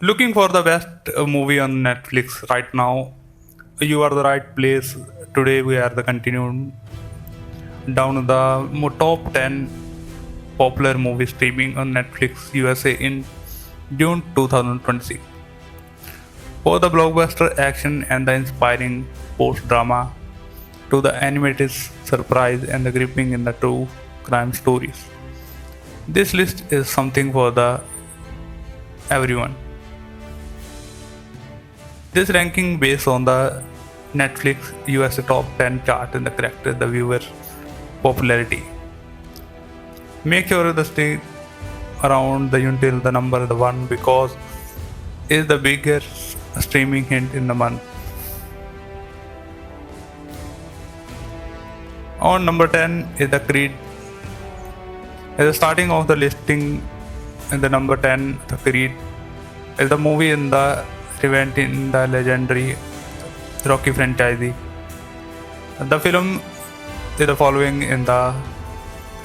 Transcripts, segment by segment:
Looking for the best movie on Netflix right now, you are the right place. Today we are the continuing down the top 10 popular movie streaming on Netflix USA in June 2026. For the blockbuster action and the inspiring post drama, to the animated surprise and the gripping in the true crime stories. This list is something for the everyone. This ranking based on the Netflix US top 10 chart and the character the viewer popularity. Make sure to stay around the until the number the one because is the biggest streaming hit in the month. On number 10 is the Creed. At the starting of the listing in the number 10, the Creed is the movie in the event in the legendary Rocky franchise. The film is the following in the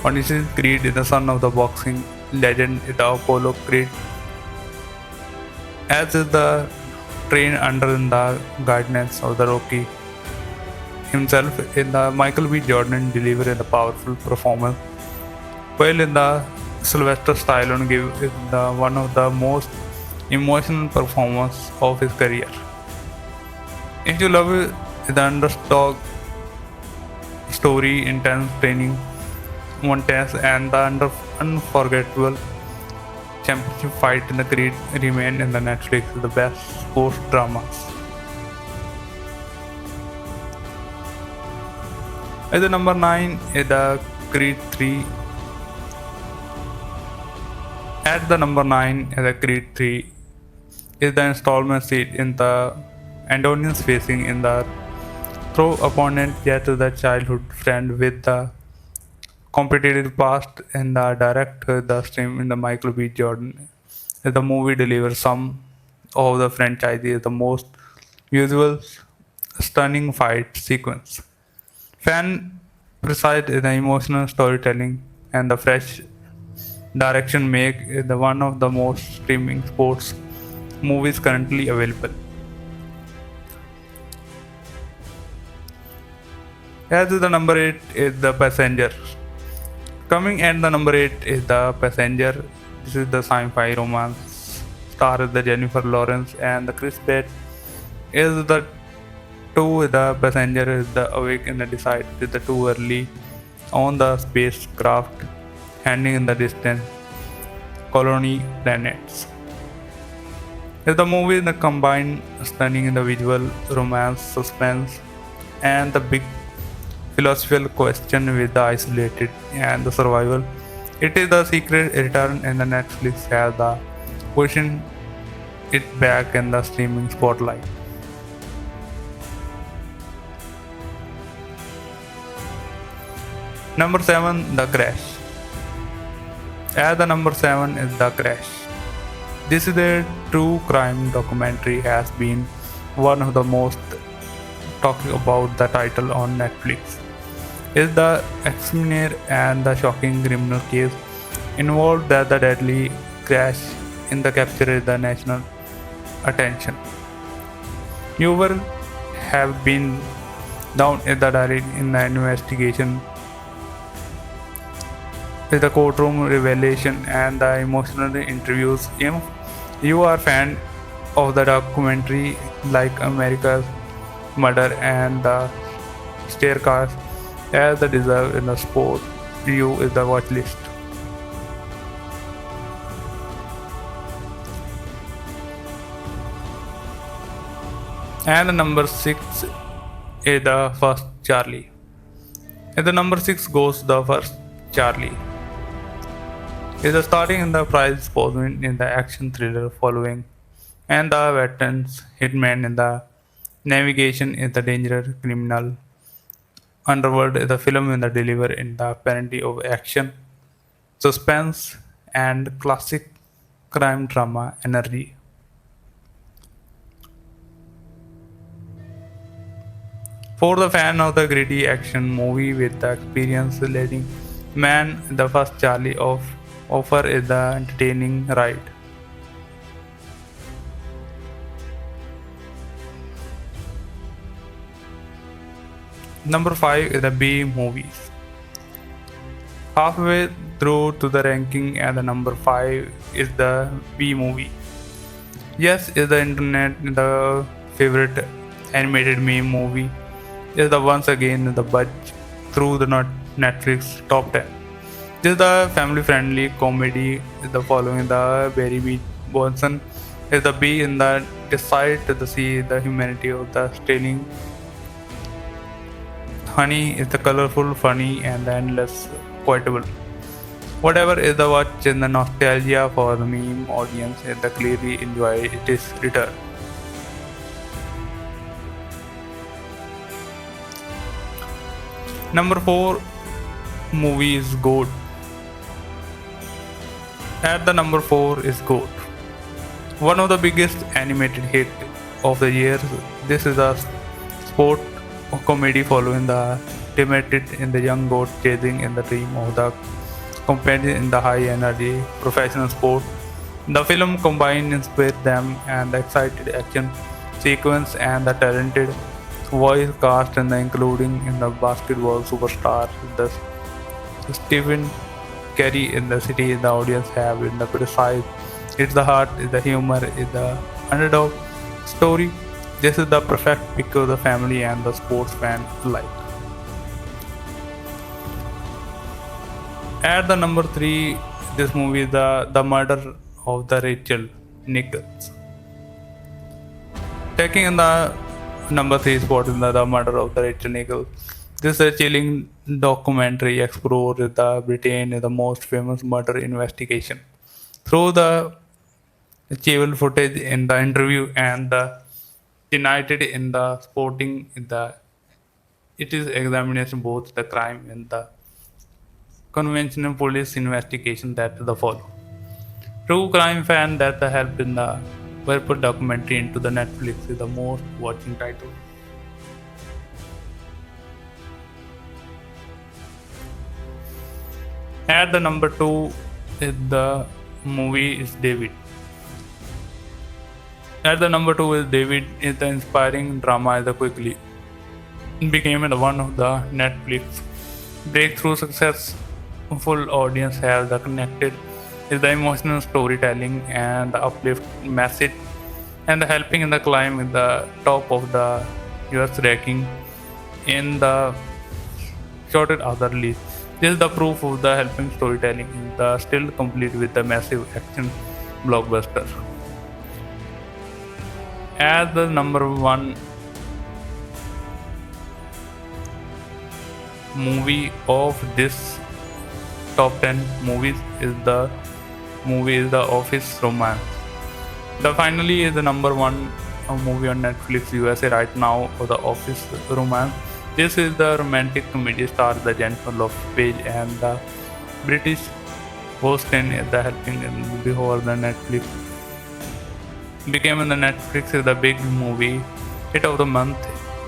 Odyssey Creed is the son of the boxing legend the Apollo Creed. As is the trained under the guidance of the Rocky himself in the Michael B. Jordan delivered a powerful performance, while in the Sylvester Stallone gave is the one of the most emotional performance of his career. If you love the underdog story, intense training, montage, and the unforgettable championship fight in the Creed remain in the Netflix the best sports dramas. At the number 9 is the Creed 3. At the number 9 is the Creed 3 is the installment seat in the Andonians facing in the throw opponent yet the childhood friend with the competitive past in the direct the stream in the Michael B. Jordan. The movie delivers some of the franchise's the most visual stunning fight sequence. Fan precise in the emotional storytelling and the fresh direction make it the one of the most streaming sports movies currently available. As the number 8 is the passenger. Coming at the number 8 is the passenger. This is the sci-fi romance. Star is the Jennifer Lawrence and the Chris Pratt is the two the passenger is the awake and the decide is the too early on the spacecraft handing in the distant colony planets. Is the movie the combined stunning in the visual, romance, suspense, and the big philosophical question with the isolated and the survival. It is the secret return and the Netflix has the pushing it back in the streaming spotlight. Number 7, The Crash. At the number 7 is The Crash. This is a true crime documentary has been one of the most talking about the title on Netflix. Is the examiner and the shocking criminal case involved that the deadly crash in the capture the national attention. You will have been down in the diary in the investigation with the courtroom revelation and the emotional interviews. If you are fan of the documentary like America's Murder and the Staircase as the deserve in the sport, you is the watch list. And the number 6 is the first Charlie. And the number 6 goes the first Charlie. Is the starting in the prize posing in the action thriller following and the veterans hitman in the navigation in the dangerous criminal underworld is the film in the deliver in the plenty of action, suspense and classic crime drama energy. For the fan of the gritty action movie with the experience leading man, the first Charlie of offer is the entertaining ride. Number 5 is the B movies. Halfway through to the ranking, and the number 5 is the B movie. Yes, is the internet the favorite animated meme movie? Is the once again the budge through the Netflix top 10. This is the family-friendly comedy. Is the following the Barry B. Bonson. Is the B in the decide to see the humanity of the stealing honey is the colorful, funny, and the endless quotable. Whatever is the watch in the nostalgia for the meme audience is the clearly enjoy its return. Number 4 movie is Goat. At the number 4 is Goat. One of the biggest animated hit of the year. This is a sport comedy following the timid in the young goat chasing in the dream of the companion in the high energy professional sport. The film combines with them and the excited action sequence and the talented voice cast and the including in the basketball superstar the Stephen Curry in the city the audience have in the criticized. It's the heart, it's the humor, it's the underdog story. This is the perfect pick of the family and the sports fan alike. At the number 3, this movie is the Murder of the Rachel Nichols. Taking in the number 3 spot in the Murder of the Rachel Nichols. This is a chilling documentary explores the Britain is the most famous murder investigation. Through the archival footage in the interview and the united in the sporting in the it is examination both the crime and the conventional police investigation that the follow. True crime fan that the help in the purple documentary into the Netflix is the most watching title. At the number 2 is the movie is David. At the number 2 is David is the inspiring drama is the quickly became one of the Netflix breakthrough success full audience have the connected is the emotional storytelling and the uplift message and the helping in the climb in the top of the US ranking in the shorted other list. This is the proof of the helping storytelling in the still complete with the massive action blockbuster. As the number 1 movie of this top 10 movies is the Office Romance. The finally is the number 1 movie on Netflix USA right now for the Office Romance. This is the romantic comedy star the Jennifer Lopez and the British Boston is the helping in before the Netflix became in the Netflix is the big movie hit of the month.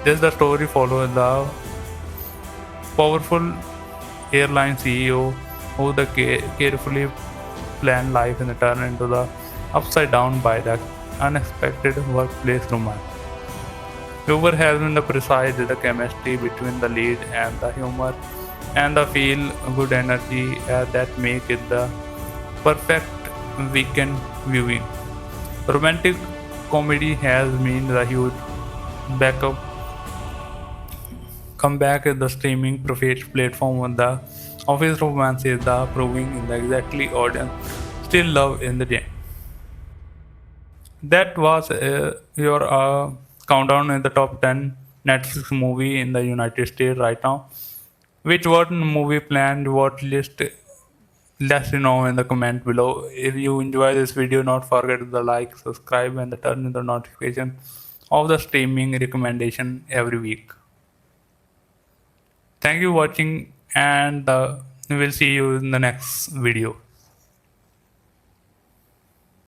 This the story follows the powerful airline CEO who the carefully planned life and turn into the upside down by the unexpected workplace romance. Humor has been the precise the chemistry between the lead and the humor and the feel good energy that make it the perfect weekend viewing. Romantic comedy has been the huge backup comeback at the streaming profit platform on the Office Romance is the proving in the exactly audience still love in the game. That was your countdown in the top 10 Netflix movie in the United States right now. Which what movie planned, what list? Let me know in the comment below. If you enjoy this video, not forget to like, subscribe, and turn on the notification of the streaming recommendation every week. Thank you for watching, and we will see you in the next video.